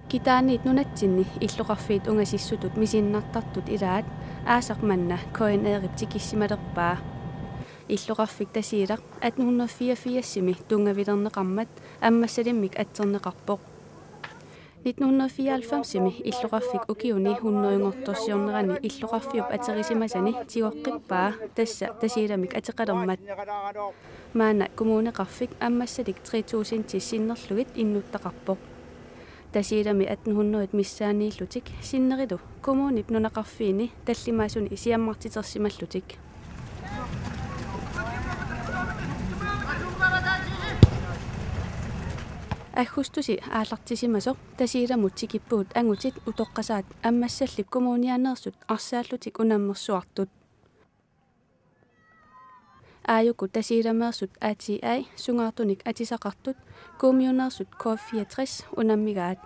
Kitaanit nunatsinni illuqarfiit ungasissutut misinnartartut ilaat aasaqmanna koin eerip tikissimalerpaa illuqarfik tasiilaq 1884-simi tungavilerneqarmat аммассалиммик атсернеқарпоқ 1994-сими illuqarfik ukiuni hunnuingortorsiornerani illuqarfiup aterisimasani tigоққиппаа тасса тасииламик атеқалермат маана коммунеқарфик аммассалик 3000 тиссиннерлугит иннуттақарпоқ тасиилами 1800 миссаанииллутик синнерилу коммунип нунақарфиини таллимаасуни сиаммартитерсималлутик аггустуси аалартисимасоқ тасииламут тикиппуут ангутит утоққасаат аммассаллип коммуниаанерсут арсааллутик унаммерсуартут ааюку тасииламеерсут ATI сунгаартуник атисақартут коммуунерсут K64 унаммигаат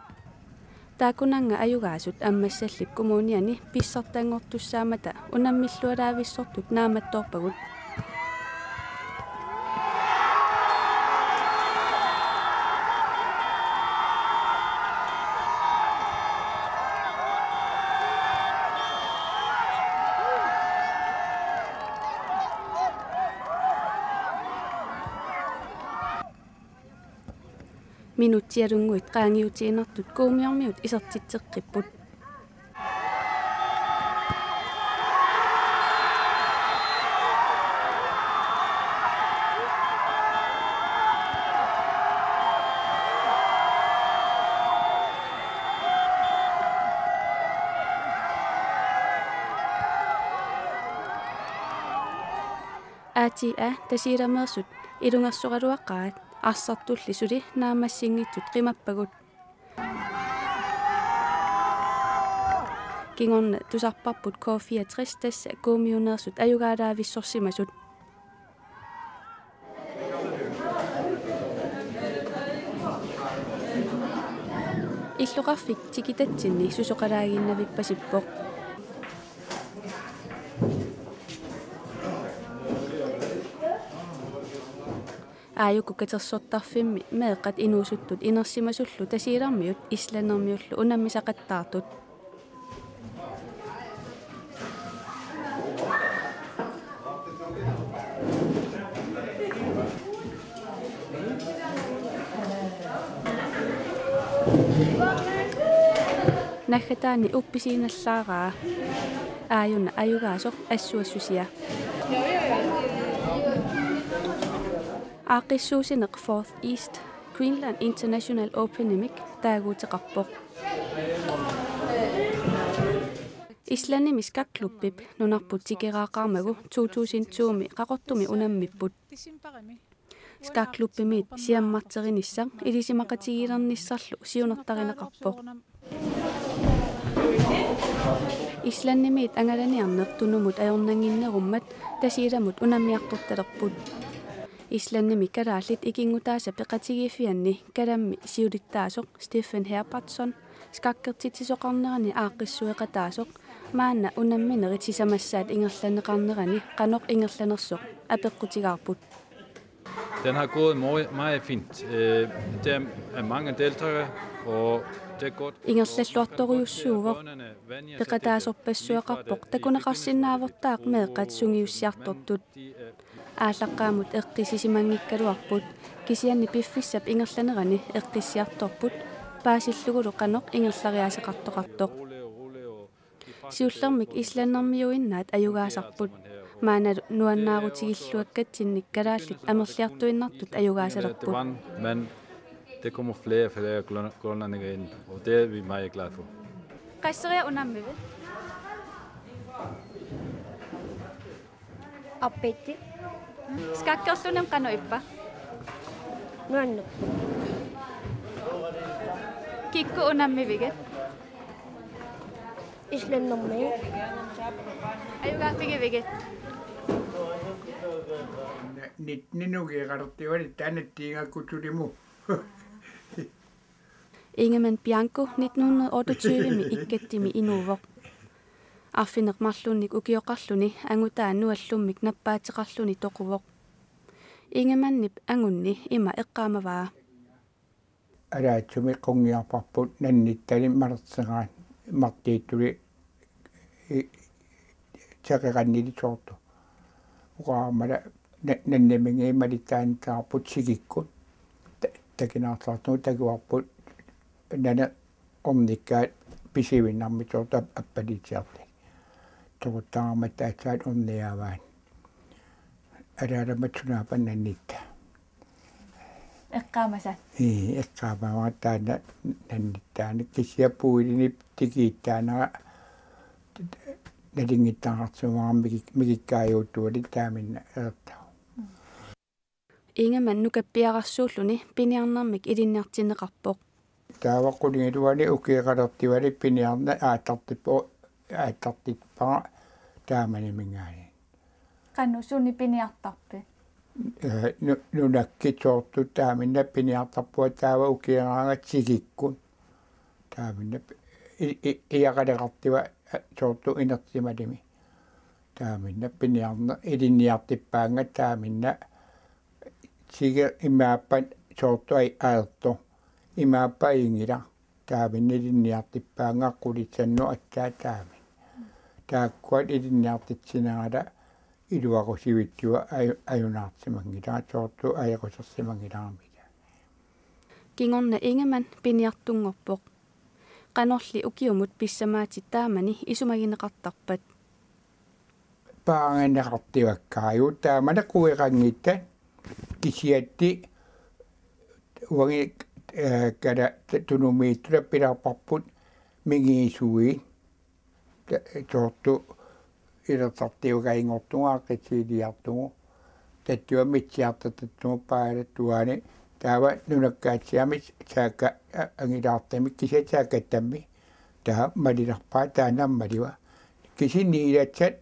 таакунанга аюгаасут аммассаллип коммуниани писсартаангортуссаамата унаммиллуалаависсортут нааматторпагут минуттиалунгуит qaangiutiinertut kuumiormiut isertitteqqipput ATI tasiilameersut ilungersuqaluaqqaat арсартуллисули наамассингитсут qimappagut кингорна тусарпарпут K64 тасса коммуунерсут аюгаалаависсорсимасут иллоқарфик тикитатсинни сусоқалаагиннавиппасиппоқ ааюку катерсортарфимми меэққат инуусуттут инерсимасуллу тасиилармиут исланермиуллу унаммисақаттаартут нахатаани упписииналлаараа ааюна аюгаасоқ ассуассусиа Aqissuusineq 4th East Greenland International Openimic taaguuteqarpoq Islannimi skakluppip nunarput tikeraaqarmagu 2002mi qaqortumi unammipput skakluppimit siammarterinissaq ilisimaqatigilernisserlu siunertarineqarpoq Islannimit angalaniarneq tunumut ajornanginnerummat tasiilamut unammiartortalerput Islannimi kalaallit ikingutaasa peqatigifianni kalammi siulittaasoq Stephen Herbertson skakkertitisoqarnerani aaqissueqataasoq maanna unamminerit sisamassaat ingerlaneqarnerani qanoq ingerlanersoq apeqqutigaarput Den har gået meget fint. Der er mange deltagere og det er godt. Ingerlalluartoriussuuvoq peqataasorpassueqarpoq takuneqarsinnaavortaaq meeqqat sungiussiartortut ааллаққаамут эққисисимангиккалуарпут кисианни пиффиссап ингерланерани эққиссиарторпут paasillugulu qanoq ingerlariaseqartoqartoq siullermik islannermiuinnaat ayugaasarput maana nuannaarutigilluakkatinnik kalaallit amerliartuinnartut ayugaasalerput. Men det kommer flere og flere grønlændere ind, og det er vi meget glade for. Qaisseria unammivi Appetti. skakkerlunem qanoippa Nuannu. kikku unammiviget Islannermi. ayugaafigiviget Nitninugiqartiwali taanattiingakkutsulimu. Ingemann Bianco 1928 ikkattimi inuuvoq arfineqmarlunnik ukioqarluni angutaa nuallummik nappaatiqarluni toquvoq Ingemannip angunni ima eqqaamavaa Alaatsumi qungiarparput nannittali martsegaan martiittuli teqeqannili soortu uqaamala nannimingi malittaantaarput sigikkut takinaarsaartugu taguarput nana ornikkaat pisivinnarmi soortu appalitiarti toquttaarmattaatsaat orniaavaan alaalamatsunaapan nannitta eqqaamasa eqqaamavaa taana nannittaani kisiapuilini tikiittaanara nalingittaarsumaa migikkaajuuttuali taaminna ertau Ingemann nukappiaqarsuulluni piniarnarmik ilinniartineqarpoq taavaqqulingiluani ukiiqalertivali piniarna aattartippara taamanimingaani qannusuunni piniartarpi nunakkit soortu taaminna piniartarpua taava ukiiqaanga sigikkun taaminna iaqaleqartiva soortu inertimalimi taaminna piniarna ilinniartippaanga taaminna sige imaappan soortu ai aerto imaappa ingila taaminna ilinniartippaanga qulitsannu attaa taamin taakkuat ilinniartitsinagala iluaqusivittua ajunaartimangila soortu ajaqusarsimangilaamita Kingorna Ingemann piniartungorpoq qanorli ukiumut pissamaati taamani isumagineqartarpat paanganeqartivakkaaju taamana kuiqangitta kisiatti uangi kada tunumiittula pilarparput mingiisui soortu ilertartiugaingortungaaqqitsiiliartugu tattua mitsiartatattugu paalattuaani taava nunakkaatsiami saakka angilaartami kisia saakattammi taa malilarpaa taanammaliwa kisi niilatsat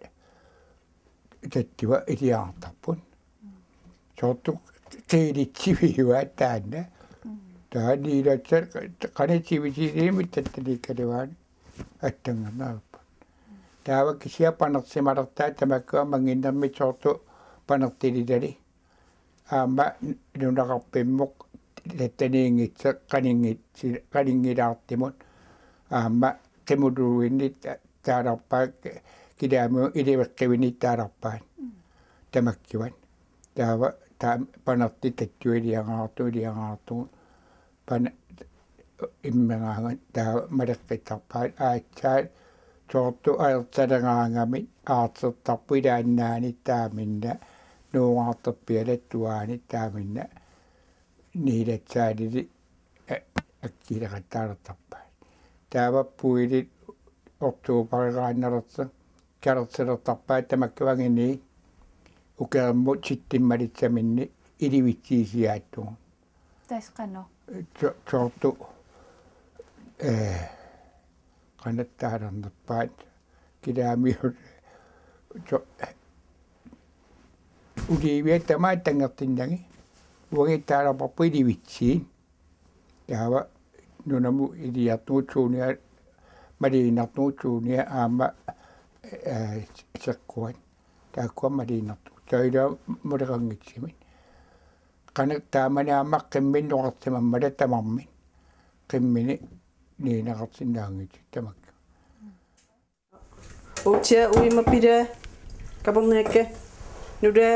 tattua iliaartarpun soortu qiilitsiviiva taanna taa niilatsat qanitsivisiliimi tattaliikkalivaani attangarnaarpa taava kisia panersimalertaa tamakkua manginnermi soortu panertililali aama nunaqarpimmoq tattaniingitsa qaningilaartimut aama qimuluuinni taalarpaa kilaamu iliveqqivini taalarpaan tamakkivan taava panerti tattuiliangaartu pana immengaangan taava maleqqittarpaat aatsaat soortu aertsalagaangami aartertarpu ilaannaani taaminna nuugaarterpialattuaani taaminna niilatsaalili akkiileqattaalertarpaat taavappuili ortuupariqaannerersa kalerselertarpaat tamakkavangini ukermut sittimmalitsaminni ilivitsiisiaattugu tasqano soortu qanattaalernerpaat kilaamiut uliivia tamaa tangertinnagi uangi taalarparpu ilivitsiin taava nunamu iliartuutsuunia maliinartuutsuunia aama seqquat taakkua maliinartu taila muleqangitsimin qana taamani aama qimminnoqartimammala tamarmin qimmini niinaqartinnaangitsi tamakka Utia uima pide kabornekke nude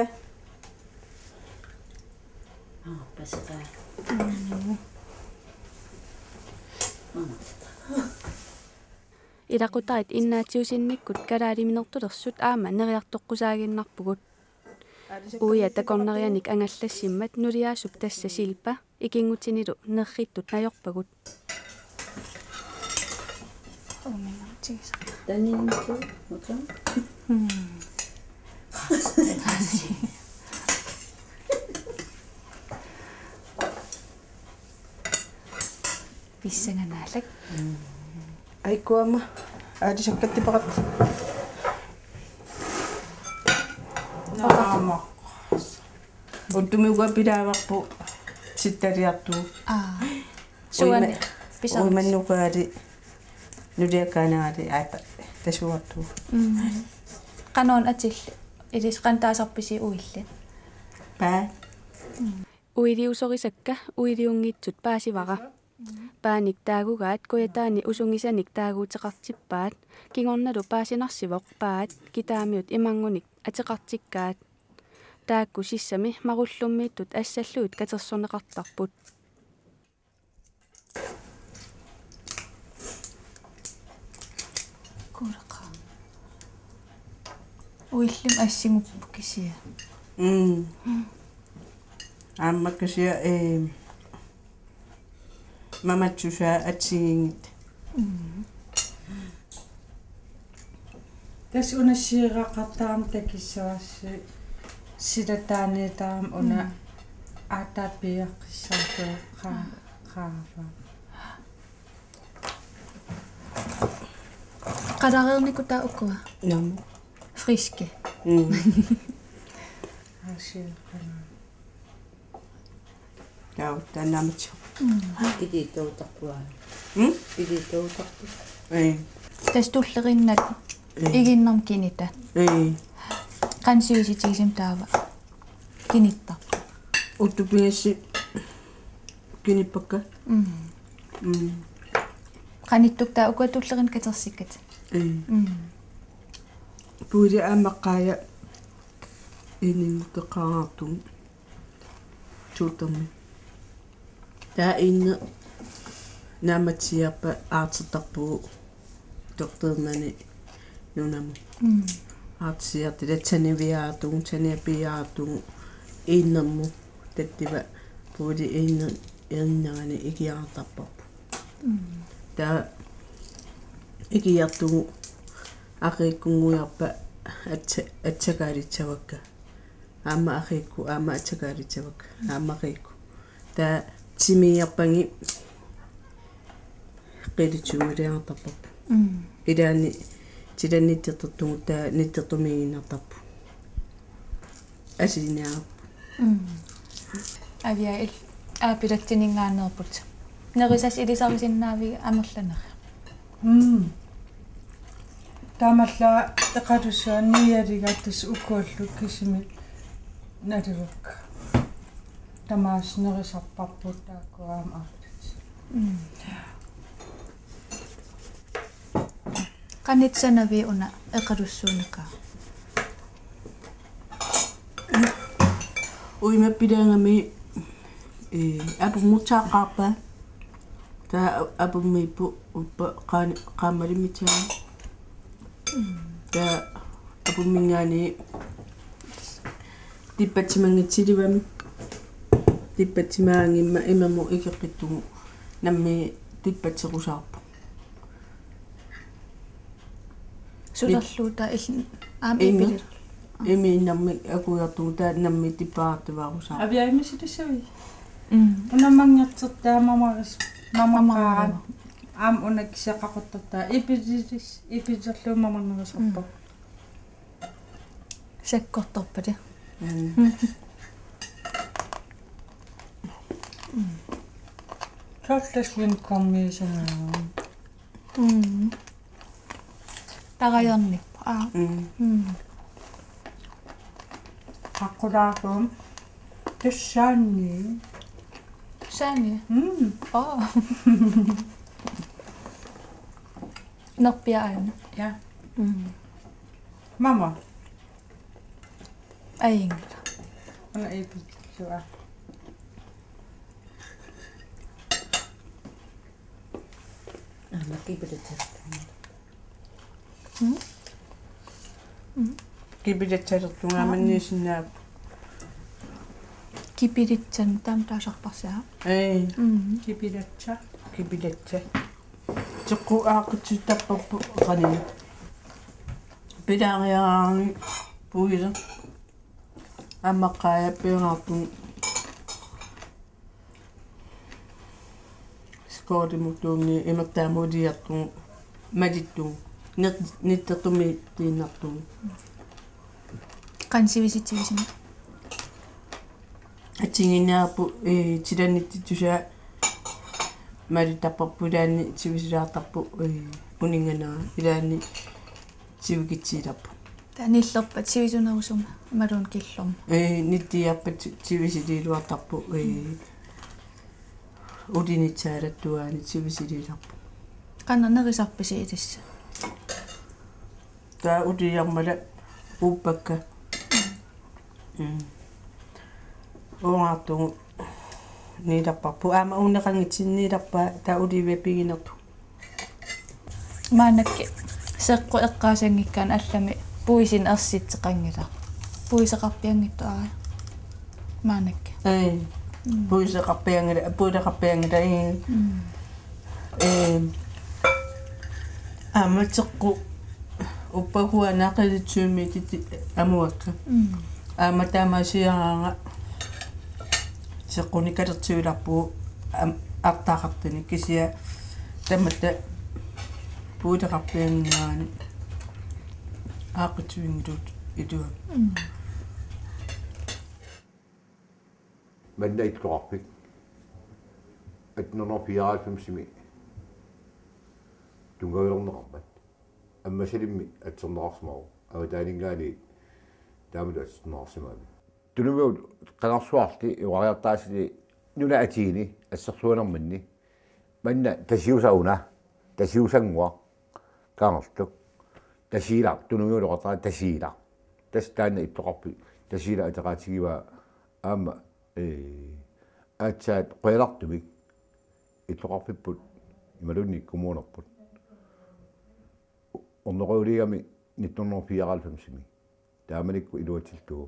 Pasaka. Ilaqutarit innaatiusinnikkut kalaaliminертулерсут аама нериартоққусаагиннарпугут уя такорнерианик ангаллассиммат нулиаасуп тасса силпа икингутинилу нерриттут наёрпагут оминартигис танинту мутам писсанганаалак айкуама аадисаккаттипақат наама оттумиуга пилааварпу ситталиарту суани писаа уиманнукаали нулиаккаанаали аапа тасуарту канон атил илис qantaasarpisi uilli паа уилиусорисакка уилиунгитсут паасивара пааник таагугаат коятаани усунгисаник таагуутеқартиппаат кингорналу паасинарсивоқ паат китаамиут имангуник атеқартиккаат таакку сиссами маруллуммииттут ассаллуут катерсорнеқартарпут курақа уиллим ассигуппу кисия аммаккасиа маматсуса атсигингит тас унассиерақартаам такиссуарси силатааниитаам уна аатааппиаққиссаату qaava qadarernikutta ukkuа нам friske асиаққана яу танамч идитоутарпуаа идитоутарпу тастуллериннат игиннэрм кинита qansiusitigisим таава киниттар уттупиасси киниппакка qanittукта укуатуллерин катерсиккат пури аммаққая иннингутеққараартум чутамми таа инна наматсиарпа аартертарпугу тортеернани нунаму аартсиарти латсанивиаатугу саниапиаатугу иннамму таттива пури инна эрнерани игиартарпарпу таа игиартугу ақииккунгуярпа атсакаалитсавакка аама ақиикку аама атсакаалитсавакка аама ақиикку таа тимиарпанги qilituuliartarparpu ilaani tilannittertugu taa nittertumiginartarpu asiniarpu авиа ил аапилаттинингаанерпут нерисас илисарисиннаави амерланера тамалла текалуссаа ниалигаттас укуаллу кисими наливак тамаас нерисарпарпут тааккуаам аартит qanitсанави уна эқалуссуунека уимаппилаангами апуммутааққарпа таа апуммиппу уппа qaamалимитаа таа апуммингаани типпатсимангитсиливами типпатсимаангимма имаму икеққиттугу намми типпатсеқусаарпу сулерлуута ил аамиппили эми намми акуйартугу таа намми типпаартуваарусаа авиаимисилисави унаммангертертаа мамарис мамақаа аам унаксеқақуттартаа ипилерлуу мамарнерисарпа саккорторпали Kaflaswin kombination. тагаярник Hakkulaakum tussani. сани норпиаана Ja. Mama. аингла Ana ipilluа. Ama kibidetsa. Kibidetsalertunga mannisinnaap. Kipiritsan tam taasarparsaa. Ei. Kipidatsa. Kibidetsa. Teqqu aaqitsutapparpu qanini. Pidaariaraarni puisa. Ammaqqaaya peeraarpun. Skoodimutuungi imattaamuudiartu madittu. Nittertumi tiinartu. Qansivisitsivisima. Atinginaapu tilannittitusaa maditapparpulaanni tivisilaartarpu uninganaa ilaanni tivikitsiilappu. Tanillerpat sivisunerusuma malun killorma. Nittiarpat tivisiliiluartarpu udinitsaalattuaani tivisiliilarpu. Qannernerisarpisi ilissa. Taa udiarmala uuppakka. Oongaartugu niilarparpu aama unneqangitsinniilarpaa taa udivepiginertu. Maanakki seqqu eqqaasangikkaan allami puisin assitseqangila. Puiseqarpiangittu aa. Maanakki. Ei. Puiseqarpiangila aama teqqu uppakuanaaqilitsuumi titi amuakka. Aama taamaasiaraanga seqqunikalertiularpu artaaqartani kisia tamatta puuteqarpiangaani aaqituingilut itua. Men det kloppig. At når 94 du går jo nok. Amma selimi at som nasmal. Og der ingani. Der med at nasmal. Du nu vil qanarsuarti iwariartaasili nuna atini assarsuanarmanni. Manna tasiusauna. Tasiusangua. Qaanartu. Tasila. Du nu vil rotaa tasila. Tastaan ittoqarpi. Tasila ataqaatigiwa amma atsaat qoylartumik ittoqarpipput imalunni kumuunerput orneruuligami 1994 taamanikku iluatiltuu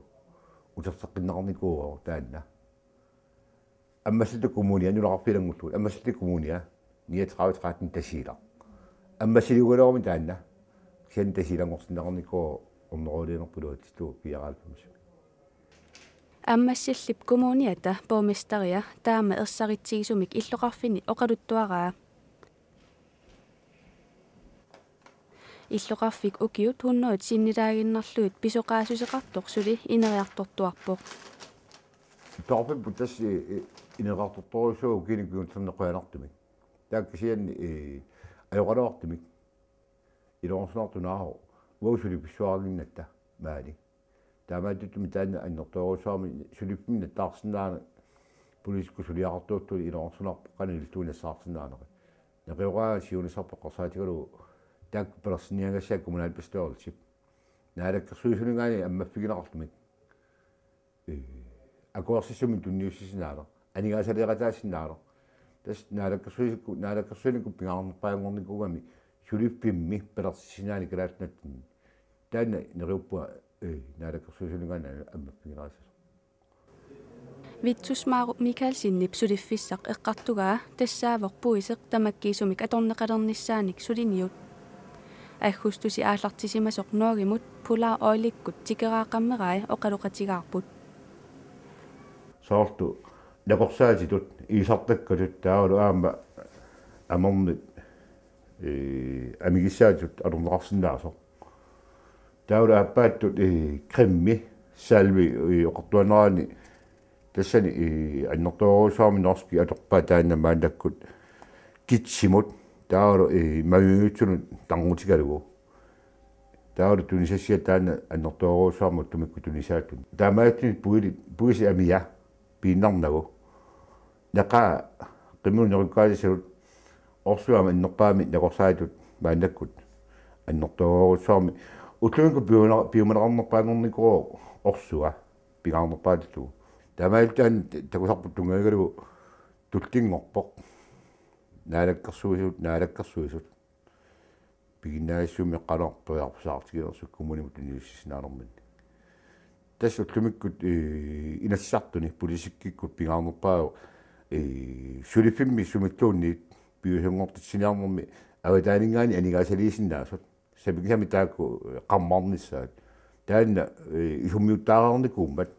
uterseqqinnaqarnikuuo taanna аммасситу коммуния нулақарпилангуллу аммасситу коммуния 39 тасила аммассилугалерми таанна сиан тасилангорсиннақарникуу орнерулиинерпулуатиту пиараалпамс аммассиллип коммуниата боомистария таама ерсаритсигисумик иллоқарфини оқалуттуараа иллоқарфик укиут хуннуут синнилаагиннарлуит писоқаасусеқартоқ сули инериартортуарпоқ тооппу тасси инериарторторусуу киникуунтернеқуанартумик тааккисиан аёқалуартумик илорснартунааро уусули писсуарлиннатта маали таамааттуми таанна аннерторусуарми сулиппинна таарсинаана полиску сулиақартуuттули илорснарпо канилтуунассаарсинаанери неқиораа сиунисарпоққарсаатигалу так персониагасаа коммунал пистоолсип наалаккерсуисунгаани аммаффигинеқартумик акуарсиссуми тунниуссисинаала анигаасалератаассинаала тас наалаккерсуиникку пингаарнерпаангорникугами сулиппимми пелерсисинаани калаатнаттин таана нериуппуа наалаккерсуисунгаани аммаффигинерасас витсусмаару микаэл синнип сулиффиссақ эққартугаа тассаавоқ пуисеқ тамаккиисумик аторнеқалерниссааник сулиниут аггустуси ааллартисимасоқ ноогимут пулаа оиликкут тикераақаммерай оқалоқатигаарпут соорту лақорсаатитут иисартаккалут таалу аама аморнит амигиссаатут алернеқарсинаасоқ таалу аппааттут кримми салви оқортуанаани тассани аннерторуусаарми норски аторпаа тааннамаанлаккут китсимут таалу маюутсунут тангутигалугу таалу тунисассиа таана аннерторуусаармут тумикку тунисааттун таамаатни пуиси амия пииннарнагу нақа qimmuunerukkaalisut орсуама иннерпаами накорсаатут маанаккут аннерторуусаарми утлуинку пиуманеқарнерпаангорникуу орсуа пигаарнерпаатуту тамаалтаан такусарпут тунгагалугу тултингорпоқ naalakkersuisut piginnaissuumi qalarpuiarpusaartigilersu kommunimut iniussisnaanerman tas utlumikut inassartuni politikikkut pingaarnerpaa sulifimmi sumittuunniit piuhungortitsiniarnermi avataaninggaani anigaasaliisinnaasut sabikisami taakku qammarnissaat taanna isummiuttaararnikuummat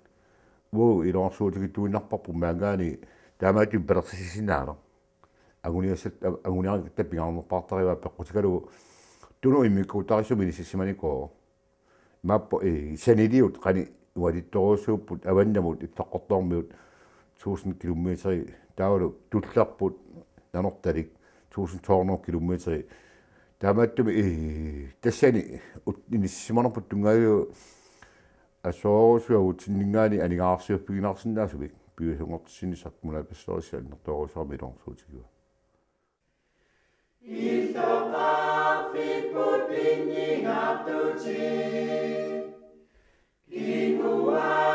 wo ilorsuutikittuinnarparpu maangaani taamaatun pelertisisinaala aguniarsat pingaarnerpaartariwa peqqutikalu tunu immikkuutarisumini sissimanikoo mappo saniliut qani ualittorusuupput avannamut ittaqortormiut 1000 kilometeri taulu tullarput nanortalik 1200 kilometeri taamattumi tassani nissimanerput tungaaju asoosuagut sinningaani anigaarsiuppiginarsinnaasuvik piuhungortisinisat munapassorisalnertorusaarmi ilorsuutigiva Iltopafiput pinningartuti Kinua